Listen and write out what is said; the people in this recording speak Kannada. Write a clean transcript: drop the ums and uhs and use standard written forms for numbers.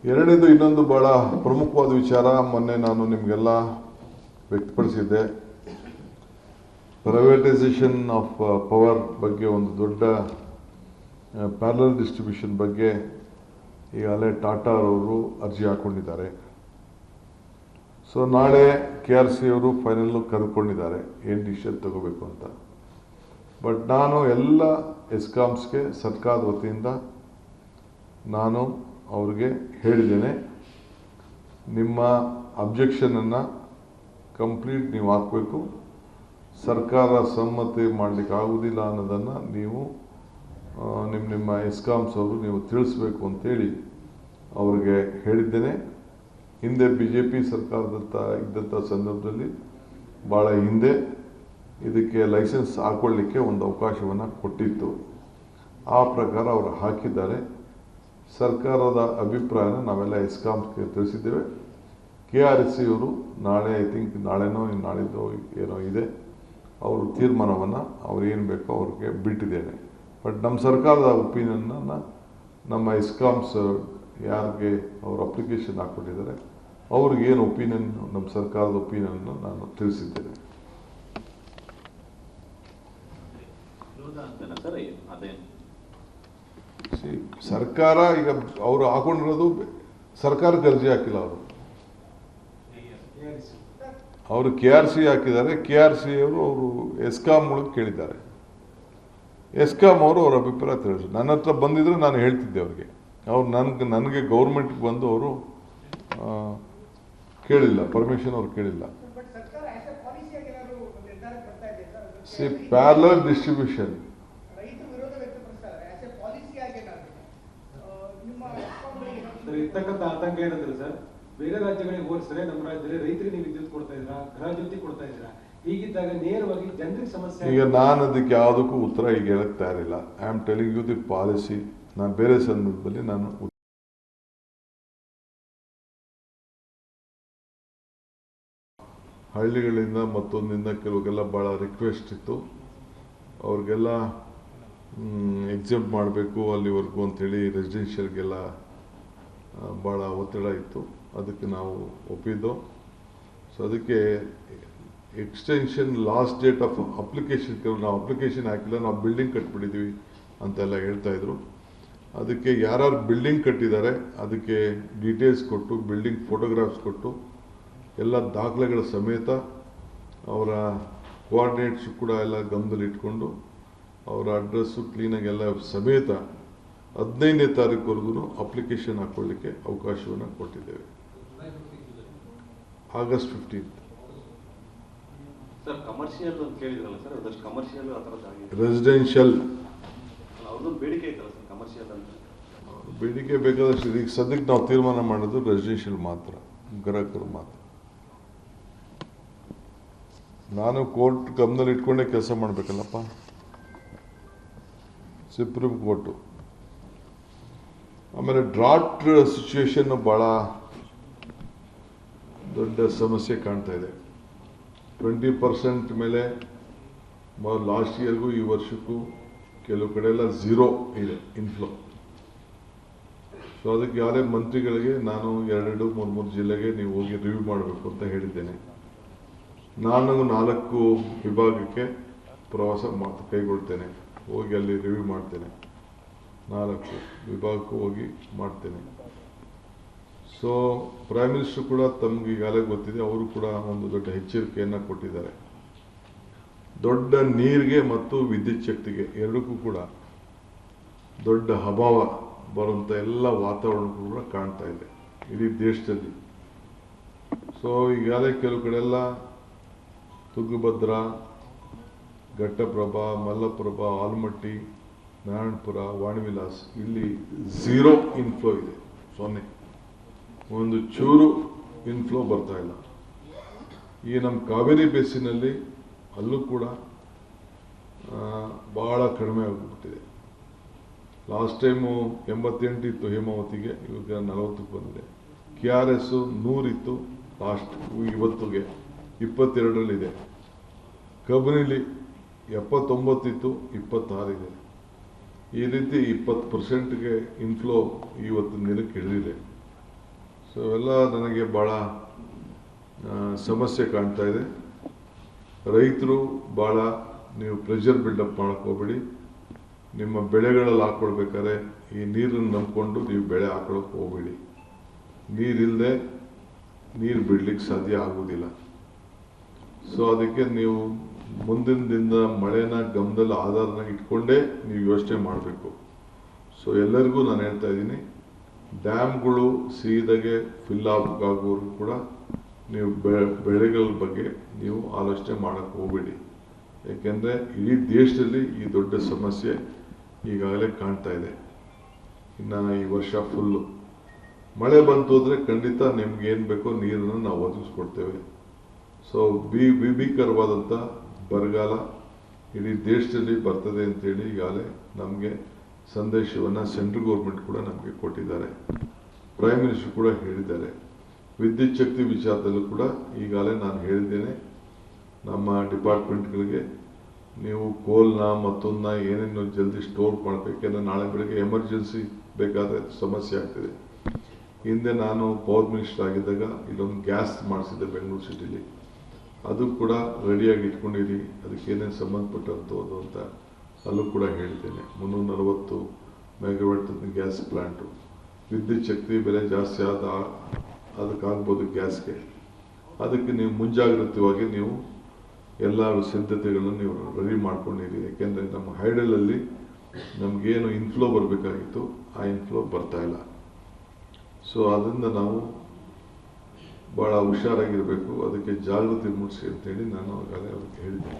ಎರಡನೇದು ಇನ್ನೊಂದು ಬಹಳ ಪ್ರಮುಖವಾದ ವಿಚಾರ ಮೊನ್ನೆ ನಾನು ನಿಮಗೆಲ್ಲ ವ್ಯಕ್ತಪಡಿಸಿದ್ದೆ. ಪ್ರೈವೇಟೈಸೇಷನ್ ಆಫ್ ಪವರ್ ಬಗ್ಗೆ ಒಂದು ದೊಡ್ಡ ಪ್ಯಾರಲಲ್ ಡಿಸ್ಟ್ರಿಬ್ಯೂಷನ್ ಬಗ್ಗೆ ಈಗಾಗಲೇ ಟಾಟಾ ಅವರು ಅರ್ಜಿ ಹಾಕೊಂಡಿದ್ದಾರೆ. ಸೊ ನಾಳೆ KRC ಅವರು ಫೈನಲ್ಲು ಕರೆದುಕೊಂಡಿದ್ದಾರೆ ಏನು ಡಿಸಿಷನ್ ತಗೋಬೇಕು ಅಂತ. ಬಟ್ ನಾನು ಎಲ್ಲ ಎಸ್ಕಾಮ್ಸ್ಗೆ ಸರ್ಕಾರದ ವತಿಯಿಂದ ನಾನು ಅವ್ರಿಗೆ ಹೇಳಿದ್ದೇನೆ, ನಿಮ್ಮ ಅಬ್ಜೆಕ್ಷನನ್ನು ಕಂಪ್ಲೀಟ್ ನೀವು ಹಾಕಬೇಕು, ಸರ್ಕಾರ ಸಮ್ಮತಿ ಮಾಡಲಿಕ್ಕೆ ಆಗುವುದಿಲ್ಲ ಅನ್ನೋದನ್ನು ನೀವು ನಿಮ್ಮ ಎಸ್ಕಾಮ್ಸ್ ಅವರು ನೀವು ತಿಳಿಸ್ಬೇಕು ಅಂತೇಳಿ ಅವ್ರಿಗೆ ಹೇಳಿದ್ದೇನೆ. ಹಿಂದೆ BJP ಇದ್ದಂಥ ಸಂದರ್ಭದಲ್ಲಿ ಭಾಳ ಹಿಂದೆ ಇದಕ್ಕೆ ಲೈಸೆನ್ಸ್ ಹಾಕೊಳ್ಳಿಕ್ಕೆ ಒಂದು ಅವಕಾಶವನ್ನು ಕೊಟ್ಟಿತ್ತು. ಆ ಪ್ರಕಾರ ಅವರು ಹಾಕಿದ್ದಾರೆ. ಸರ್ಕಾರದ ಅಭಿಪ್ರಾಯನ ನಾವೆಲ್ಲ ಎಸ್ಕಾಮ್ಸ್ಗೆ ತಿಳಿಸಿದ್ದೇವೆ. KRC ಅವರು ನಾಳೆ ಐ ಥಿಂಕ್ ನಾಳೆನೋ ನಾಳಿದ್ದು ಏನೋ ಇದೆ, ಅವರು ತೀರ್ಮಾನವನ್ನು ಅವ್ರು ಏನು ಬೇಕೋ ಅವ್ರಿಗೆ ಬಿಟ್ಟಿದ್ದೇನೆ. ಬಟ್ ನಮ್ಮ ಸರ್ಕಾರದ ಒಪಿನಿಯನ್ನ ನಮ್ಮ ಎಸ್ಕಾಮ್ಸ್ ಯಾರಿಗೆ ಅವರು ಅಪ್ಲಿಕೇಶನ್ ಹಾಕ್ಕೊಟ್ಟಿದ್ದಾರೆ ಅವ್ರಿಗೇನು ಒಪಿನಿಯನ್, ನಮ್ಮ ಸರ್ಕಾರದ ಒಪಿನಿಯನ್ನು ನಾನು ತಿಳಿಸಿದ್ದೇನೆ. ಸರ್ಕಾರ ಈಗ ಅವರು ಹಾಕೊಂಡಿರೋದು ಸರ್ಕಾರಕ್ಕೆ ಅರ್ಜಿ ಹಾಕಿಲ್ಲ, ಅವರು KRC ಹಾಕಿದ್ದಾರೆ. KRC ಅವರು ಎಸ್ಕಾಮ್ಗಳಿಗೆ ಕೇಳಿದ್ದಾರೆ. ಎಸ್ಕಾಮ್ ಅವರು ಅವ್ರ ಅಭಿಪ್ರಾಯ ತಿಳಿಸಿ ನನ್ನ ಹತ್ರ ಬಂದಿದ್ರೆ ನಾನು ಹೇಳ್ತಿದ್ದೆ ಅವ್ರಿಗೆ. ಅವ್ರು ನನಗೆ ಗೌರ್ಮೆಂಟ್ಗೆ ಬಂದು ಅವರು ಕೇಳಿಲ್ಲ, ಪರ್ಮಿಷನ್ ಅವ್ರು ಕೇಳಿಲ್ಲ. ಪ್ಯಾರಲಲ್ ಡಿಸ್ಟ್ರಿಬ್ಯೂಷನ್ ಇರ್ತಕ್ಕಂಥ ಆತಂಕ ಏನಂದ್ರೆ ಸರ್, ಬೇರೆ ರಾಜ್ಯಗಳಿಗೆ ಹೋಲಿಸಿದ್ರೆ ನಮ್ಮ ರಾಜ್ಯದಲ್ಲಿ ರೈತರಿಗೆ ನೀವು ವಿದ್ಯುತ್ ಕೊಡ್ತಾ ಇದ್ದೀರಾ, ಗೃಹ ಜ್ಯೋತಿ ಕೊಡ್ತಾ ಇದ್ದೀರಾ. ಹೀಗಿದ್ದಾಗ ನೇರವಾಗಿ ಜನರಿಗೆ ಸಮಸ್ಯೆ. ಈಗ ನಾನು ಅದಕ್ಕೆ ಯಾವುದಕ್ಕೂ ಉತ್ತರ ಈಗ ಹೇಳಕ್ ತಯಾರಿಲ್ಲ. I am telling you the policy. ನಾನು ಬೇರೆ ಸಂದರ್ಭದಲ್ಲಿ ನಾನು ಹಳ್ಳಿಗಳಿಂದ ಮತ್ತೊಂದಿಂದ ಕೆಲವರಿಗೆಲ್ಲ ಭಾಳ ರಿಕ್ವೆಸ್ಟ್ ಇತ್ತು, ಅವ್ರಿಗೆಲ್ಲ ಎಕ್ಸೆಪ್ಟ್ ಮಾಡಬೇಕು ಅಲ್ಲಿವರೆಗೂ ಅಂಥೇಳಿ ರೆಸಿಡೆನ್ಷಿಯಲ್ಗೆಲ್ಲ ಭಾಳ ಒತ್ತಡ ಇತ್ತು. ಅದಕ್ಕೆ ನಾವು ಒಪ್ಪಿದ್ದು. ಸೊ ಅದಕ್ಕೆ extension last date of application, ನಾವು ಅಪ್ಲಿಕೇಶನ್ ಹಾಕಿಲ್ಲ, ನಾವು ಬಿಲ್ಡಿಂಗ್ ಕಟ್ಬಿಟ್ಟಿದ್ದೀವಿ ಅಂತೆಲ್ಲ ಹೇಳ್ತಾಯಿದ್ರು. ಅದಕ್ಕೆ ಯಾರ್ಯಾರು ಬಿಲ್ಡಿಂಗ್ ಕಟ್ಟಿದ್ದಾರೆ ಅದಕ್ಕೆ ಡೀಟೇಲ್ಸ್ ಕೊಟ್ಟು, ಬಿಲ್ಡಿಂಗ್ ಫೋಟೋಗ್ರಾಫ್ಸ್ ಕೊಟ್ಟು, ಎಲ್ಲ ದಾಖಲೆಗಳ ಸಮೇತ ಅವರ ಕೋಆರ್ಡಿನೇಟ್ಸ್ ಕೂಡ ಎಲ್ಲ ಗಮನದಲ್ಲಿ ಇಟ್ಕೊಂಡು ಅವರ ಅಡ್ರೆಸ್ಸು ಕ್ಲೀನಾಗೆಲ್ಲ ಸಮೇತ 15ನೇ ತಾರೀಕುವರೆಗೂ ಅಪ್ಲಿಕೇಶನ್ ಹಾಕೊಳ್ಳಿಕ್ಕೆ ಅವಕಾಶವನ್ನು ಕೊಟ್ಟಿದ್ದೇವೆ. August 15th. ರೆಸಿಡೆನ್ಷಿಯಲ್ ಬೇಡಿಕೆ ಬೇಕಾದಷ್ಟು. ಈಗ ಸದ್ಯಕ್ಕೆ ನಾವು ತೀರ್ಮಾನ ಮಾಡೋದು ರೆಸಿಡೆನ್ಷಿಯಲ್ ಮಾತ್ರ, ಗ್ರಾಹಕರು ಮಾತ್ರ. ನಾನು ಕೋರ್ಟ್ ಗಮನದಲ್ಲಿ ಇಟ್ಕೊಂಡೇ ಕೆಲಸ ಮಾಡಬೇಕಲ್ಲಪ್ಪ, ಸುಪ್ರೀಂ ಕೋರ್ಟು. ಆಮೇಲೆ ಡ್ರಾಟ್ ಸಿಚುವೇಶನ್ ಭಾಳ ದೊಡ್ಡ ಸಮಸ್ಯೆ ಕಾಣ್ತಾ ಇದೆ. 20% ಮೇಲೆ ಲಾಸ್ಟ್ ಇಯರ್ಗೂ ಈ ವರ್ಷಕ್ಕೂ ಕೆಲವು ಕಡೆ ಎಲ್ಲ 0 ಇದೆ ಇನ್ಫ್ಲೋ. ಸೊ ಅದಕ್ಕೆ ಯಾರೇ ಮಂತ್ರಿಗಳಿಗೆ ನಾನು 2-3 ಜಿಲ್ಲೆಗೆ ನೀವು ಹೋಗಿ ರಿವ್ಯೂ ಮಾಡಬೇಕು ಅಂತ ಹೇಳಿದ್ದೇನೆ. ನಾನು 4 ವಿಭಾಗಕ್ಕೆ ಪ್ರವಾಸ ಕೈಗೊಳ್ತೇನೆ, ಹೋಗಿ ಅಲ್ಲಿ ರಿವ್ಯೂ ಮಾಡ್ತೇನೆ. 4 ವಿಭಾಗಕ್ಕೂ ಹೋಗಿ ಮಾಡ್ತೇನೆ. ಸೊ ಪ್ರೈಮ್ ಮಿನಿಸ್ಟರ್ ಕೂಡ ತಮ್ಗೆ ಈಗಾಗಲೇ ಗೊತ್ತಿದೆ, ಅವರು ಕೂಡ ಒಂದು ದೊಡ್ಡ ಎಚ್ಚರಿಕೆಯನ್ನು ಕೊಟ್ಟಿದ್ದಾರೆ. ದೊಡ್ಡ ನೀರಿಗೆ ಮತ್ತು ವಿದ್ಯುತ್ ಶಕ್ತಿಗೆ ಎರಡಕ್ಕೂ ಕೂಡ ದೊಡ್ಡ ಅಭಾವ ಬರುವಂಥ ಎಲ್ಲ ವಾತಾವರಣಗಳು ಕೂಡ ಕಾಣ್ತಾ ಇದೆ ಇಡೀ ದೇಶದಲ್ಲಿ. ಸೊ ಈಗಾಗಲೇ ಕೆಲವು ಕಡೆಲ್ಲ ತುಂಗಭದ್ರಾ, ಘಟ್ಟಪ್ರಭಾ, ಮಲ್ಲಪ್ರಭಾ, ಆಲ್ಮಟ್ಟಿ, ನಾರಾಯಣಪುರ, ವಾಣಿವಿಲಾಸ್ ಇಲ್ಲಿ 0 ಇನ್ಫ್ಲೋ ಇದೆ, 0. ಒಂದು ಚೂರು ಇನ್ಫ್ಲೋ ಬರ್ತಾ ಇಲ್ಲ. ಈ ನಮ್ಮ ಕಾವೇರಿ ಬೇಸಿನಲ್ಲಿ ಅಲ್ಲೂ ಕೂಡ ಭಾಳ ಕಡಿಮೆ ಆಗಿಬಿಟ್ಟಿದೆ. ಲಾಸ್ಟ್ ಟೈಮು 88 ಇತ್ತು ಹೇಮಾವತಿಗೆ, ಇವಾಗ 40ಕ್ಕೆ ಬಂದಿದೆ. KRS 100 ಇತ್ತು ಲಾಸ್ಟ್, ಇವತ್ತಿಗೆ 22ರಲ್ಲಿದೆ. ಕಬಿನಿಲಿ 79 ಇತ್ತು, 26 ಇದೆ. ಈ ರೀತಿ 20%ಗೆ ಇನ್ಫ್ಲೋ ಇವತ್ತಿನ ದಿನಕ್ಕೆ ಇಳಿದಿದೆ. ಸೊ ಇವೆಲ್ಲ ನನಗೆ ಭಾಳ ಸಮಸ್ಯೆ ಕಾಣ್ತಾ ಇದೆ. ರೈತರು ಭಾಳ ನೀವು ಪ್ರೆಷರ್ ಬಿಲ್ಡಪ್ ಮಾಡೋಕ್ಕೆ ಹೋಗ್ಬೇಡಿ. ನಿಮ್ಮ ಬೆಳೆಗಳಲ್ಲಿ ಹಾಕ್ಕೊಳ್ಬೇಕಾದ್ರೆ ಈ ನೀರನ್ನು ನಂಬಿಕೊಂಡು ನೀವು ಬೆಳೆ ಹಾಕೊಳ್ಳೋಕೆ ಹೋಗ್ಬೇಡಿ. ನೀರಿಲ್ಲದೆ ನೀರು ಬಿಡಲಿಕ್ಕೆ ಸಾಧ್ಯ ಆಗೋದಿಲ್ಲ. ಸೊ ಅದಕ್ಕೆ ನೀವು ಮುಂದಿನ ದಿನದ ಮಳೆನ ಗಮನದಲ್ಲಿ ಆಧಾರನಾಗಿ ಇಟ್ಕೊಂಡೇ ನೀವು ಯೋಚನೆ ಮಾಡಬೇಕು. ಸೊ ಎಲ್ಲರಿಗೂ ನಾನು ಹೇಳ್ತಾ ಇದ್ದೀನಿ, ಡ್ಯಾಮ್ಗಳು ಸೀದಾಗೆ ಫಿಲ್ ಆಗೋವರೆಗೂ ಕೂಡ ನೀವು ಬೆಳೆಗಳ ಬಗ್ಗೆ ನೀವು ಆಲೋಚನೆ ಮಾಡೋಕ್ಕೆ ಹೋಗಬೇಡಿ. ಯಾಕೆಂದರೆ ಇಡೀ ದೇಶದಲ್ಲಿ ಈ ದೊಡ್ಡ ಸಮಸ್ಯೆ ಈಗಾಗಲೇ ಕಾಣ್ತಾ ಇದೆ. ಇನ್ನು ಈ ವರ್ಷ ಫುಲ್ಲು ಮಳೆ ಬಂತು ಅಂದರೆ ಖಂಡಿತ ನಿಮ್ಗೆ ಏನು ಬೇಕೋ ನೀರನ್ನು ನಾವು ಒದಗಿಸ್ಕೊಡ್ತೇವೆ. ಸೊ ಭೀಕರವಾದಂಥ ಬರಗಾಲ ಇಡೀ ದೇಶದಲ್ಲಿ ಬರ್ತದೆ ಅಂತೇಳಿ ಈಗಾಗಲೇ ನಮಗೆ ಸಂದೇಶವನ್ನು ಸೆಂಟ್ರಲ್ ಗೌರ್ಮೆಂಟ್ ಕೂಡ ನಮಗೆ ಕೊಟ್ಟಿದ್ದಾರೆ. ಪ್ರೈಮ್ ಮಿನಿಸ್ಟರ್ ಕೂಡ ಹೇಳಿದ್ದಾರೆ. ವಿದ್ಯುತ್ ಶಕ್ತಿ ವಿಚಾರದಲ್ಲೂ ಕೂಡ ಈಗಾಗಲೇ ನಾನು ಹೇಳಿದ್ದೇನೆ ನಮ್ಮ ಡಿಪಾರ್ಟ್ಮೆಂಟ್ಗಳಿಗೆ, ನೀವು ಕೋಲ್ನ ಮತ್ತೊಂದನ್ನ ಏನೇನು ಜಲ್ದಿ ಸ್ಟೋರ್ ಮಾಡಬೇಕೆಂದ್ರೆ ನಾಳೆ ಬೆಳಗ್ಗೆ ಎಮರ್ಜೆನ್ಸಿ ಬೇಕಾದರೆ ಸಮಸ್ಯೆ ಆಗ್ತಿದೆ. ಹಿಂದೆ ನಾನು ಪವರ್ ಮಿನಿಸ್ಟರ್ ಆಗಿದ್ದಾಗ ಇಲ್ಲೊಂದು ಗ್ಯಾಸ್ ಮಾಡಿಸಿದ್ದೆ ಬೆಂಗಳೂರು ಸಿಟಿಲಿ. ಅದು ಕೂಡ ರೆಡಿಯಾಗಿ ಇಟ್ಕೊಂಡಿರಿ, ಅದಕ್ಕೇನೇನು ಸಂಬಂಧಪಟ್ಟಂಥದ್ದು ಅಂತ ಅಲ್ಲೂ ಕೂಡ ಹೇಳಿದ್ದೇನೆ. 340 ಮೆಗಾವಾಟ್ ಗ್ಯಾಸ್ ಪ್ಲಾಂಟು. ವಿದ್ಯುತ್ ಶಕ್ತಿ ಬೆಲೆ ಜಾಸ್ತಿ ಅದಕ್ಕಾಗ್ಬೋದು ಗ್ಯಾಸ್ಗೆ. ಅದಕ್ಕೆ ನೀವು ಮುಂಜಾಗ್ರತವಾಗಿ ನೀವು ಎಲ್ಲ ಸಿದ್ಧತೆಗಳನ್ನು ನೀವು ರೆಡಿ ಮಾಡ್ಕೊಂಡಿರಿ. ಯಾಕೆಂದರೆ ನಮ್ಮ ಹೈಡಲಲ್ಲಿ ನಮಗೇನು ಇನ್ಫ್ಲೋ ಬರಬೇಕಾಗಿತ್ತು ಆ ಇನ್ಫ್ಲೋ ಬರ್ತಾ ಇಲ್ಲ. ಸೊ ಅದರಿಂದ ನಾವು ಭಾಳ ಹುಷಾರಾಗಿರಬೇಕು. ಅದಕ್ಕೆ ಜಾಗೃತಿ ಮೂಡಿಸಿ ಅಂತೇಳಿ ನಾನು ಆಗಲೇ ಅವ್ರಿಗೆ ಹೇಳಿದ್ದೆ.